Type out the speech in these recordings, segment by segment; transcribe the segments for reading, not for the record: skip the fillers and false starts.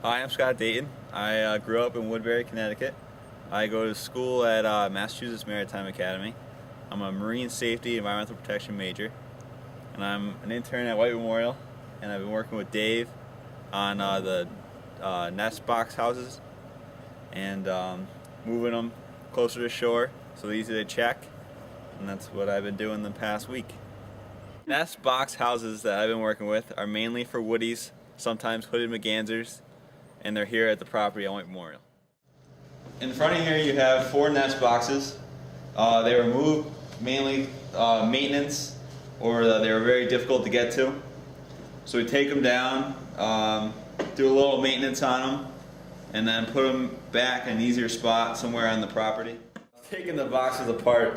Hi, I'm Scott Dayton. I grew up in Woodbury, Connecticut. I go to school at Massachusetts Maritime Academy. I'm a marine safety environmental protection major, and I'm an intern at White Memorial, and I've been working with Dave on the nest box houses and moving them closer to shore so they're easy to check, and that's what I've been doing the past week. Nest box houses that I've been working with are mainly for woodies, sometimes hooded mergansers, and they're here at the property at White Memorial. In front of here you have 4 nest boxes. They were moved mainly maintenance, or they were very difficult to get to. So we take them down, do a little maintenance on them, and then put them back in an easier spot somewhere on the property. Taking the boxes apart,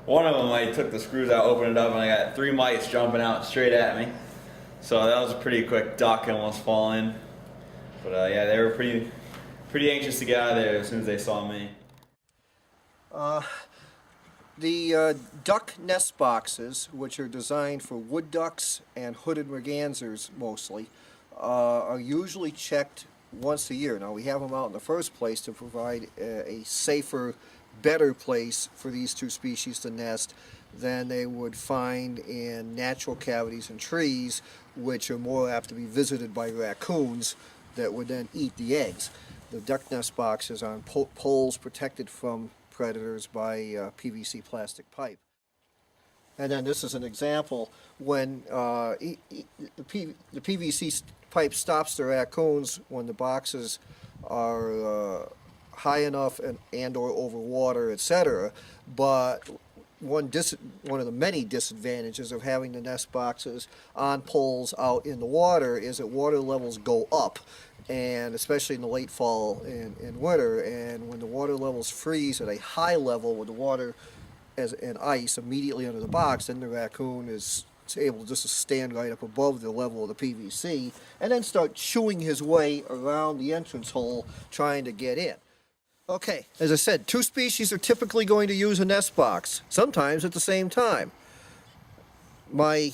one of them I took the screws out, opened it up, and I got 3 mice jumping out straight at me. So that was a pretty quick duck, almost falling. But yeah, they were pretty anxious to get out of there as soon as they saw me. The duck nest boxes, which are designed for wood ducks and hooded mergansers mostly, are usually checked once a year. Now, we have them out in the first place to provide a safer, better place for these 2 species to nest than they would find in natural cavities in trees, which are more apt to be visited by raccoons that would then eat the eggs. The duck nest boxes are on poles protected from predators by PVC plastic pipe. And then this is an example when the PVC pipe stops the raccoons when the boxes are high enough and or over water, etc. But one of the many disadvantages of having the nest boxes on poles out in the water is that water levels go up, and especially in the late fall and winter, and when the water levels freeze at a high level with the water and ice immediately under the box, then the raccoon is able just to stand right up above the level of the PVC and then start chewing his way around the entrance hole trying to get in. Okay, as I said, 2 species are typically going to use a nest box, sometimes at the same time. My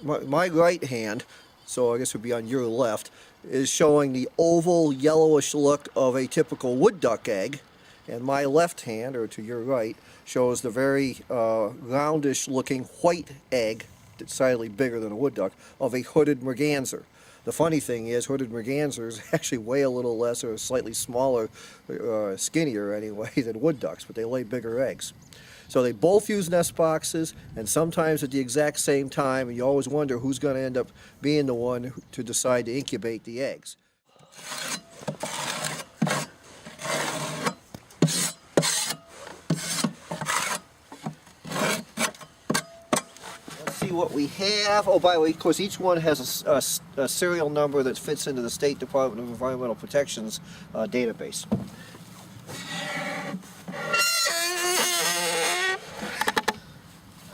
right hand, so I guess it would be on your left, is showing the oval yellowish look of a typical wood duck egg, and my left hand, or to your right, shows the very roundish looking white egg, decidedly bigger than a wood duck, of a hooded merganser. The funny thing is, hooded mergansers actually weigh a little less, or slightly smaller, skinnier anyway, than wood ducks, but they lay bigger eggs. So they both use nest boxes, and sometimes at the exact same time, and you always wonder who's going to end up being the one to decide to incubate the eggs. What we have. Oh, by the way, of course, each one has a serial number that fits into the State Department of Environmental Protection's database.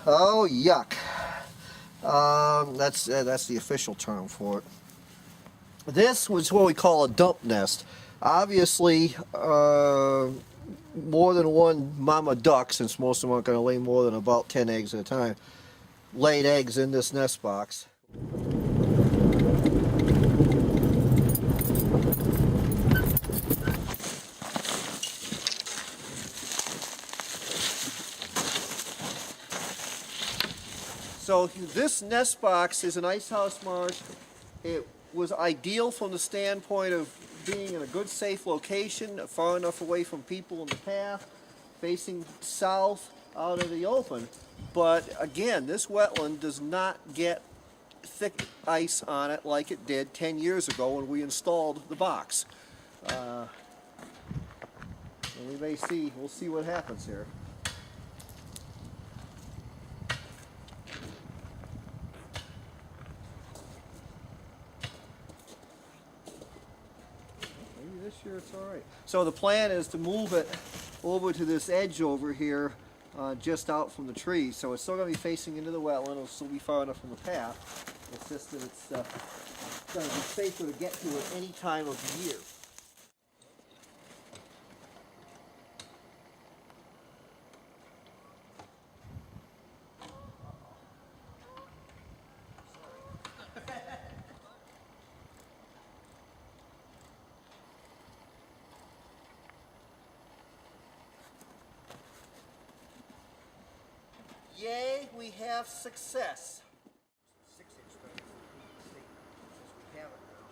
Oh, yuck. That's the official term for it. This was what we call a dump nest. Obviously, more than one mama duck, since most of them aren't going to lay more than about 10 eggs at a time, laid eggs in this nest box. So this nest box is an ice house marsh. It was ideal from the standpoint of being in a good safe location, far enough away from people in the path, facing south out of the open. But again, this wetland does not get thick ice on it like it did 10 years ago when we installed the box. And we'll see what happens here. Maybe this year it's all right. So the plan is to move it over to this edge over here, just out from the tree, so it's still going to be facing into the wetland. It'll still be far enough from the path. It's just that it's going to be safer to get to at any time of the year. we have success. 6-inch thread is the state since we have it now.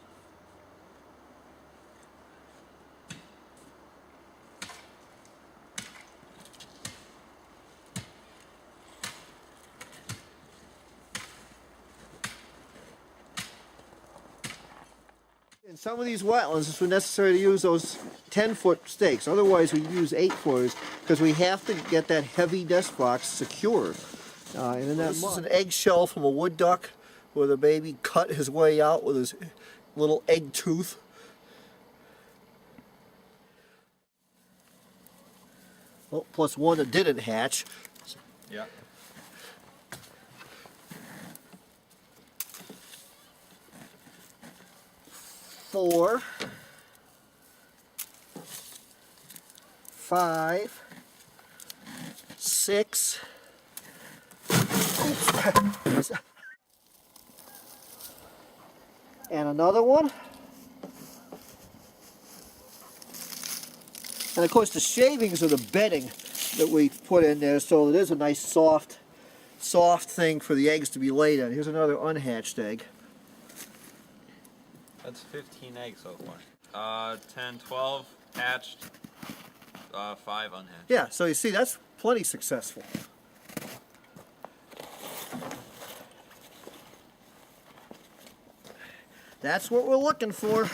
In some of these wetlands, it's necessary to use those 10-foot stakes. Otherwise, we use 8-footers because we have to get that heavy nest box secured. And then this is an eggshell from a wood duck where the baby cut his way out with his little egg tooth. Oh, plus one that didn't hatch. Yeah. Four, 5, 6. Oops. And another one. And of course the shavings are the bedding that we put in there, so it is a nice soft thing for the eggs to be laid on. Here's another unhatched egg. That's 15 eggs so far. 10, 12 hatched, 5 unhatched. Yeah, so you see, that's plenty successful. That's what we're looking for.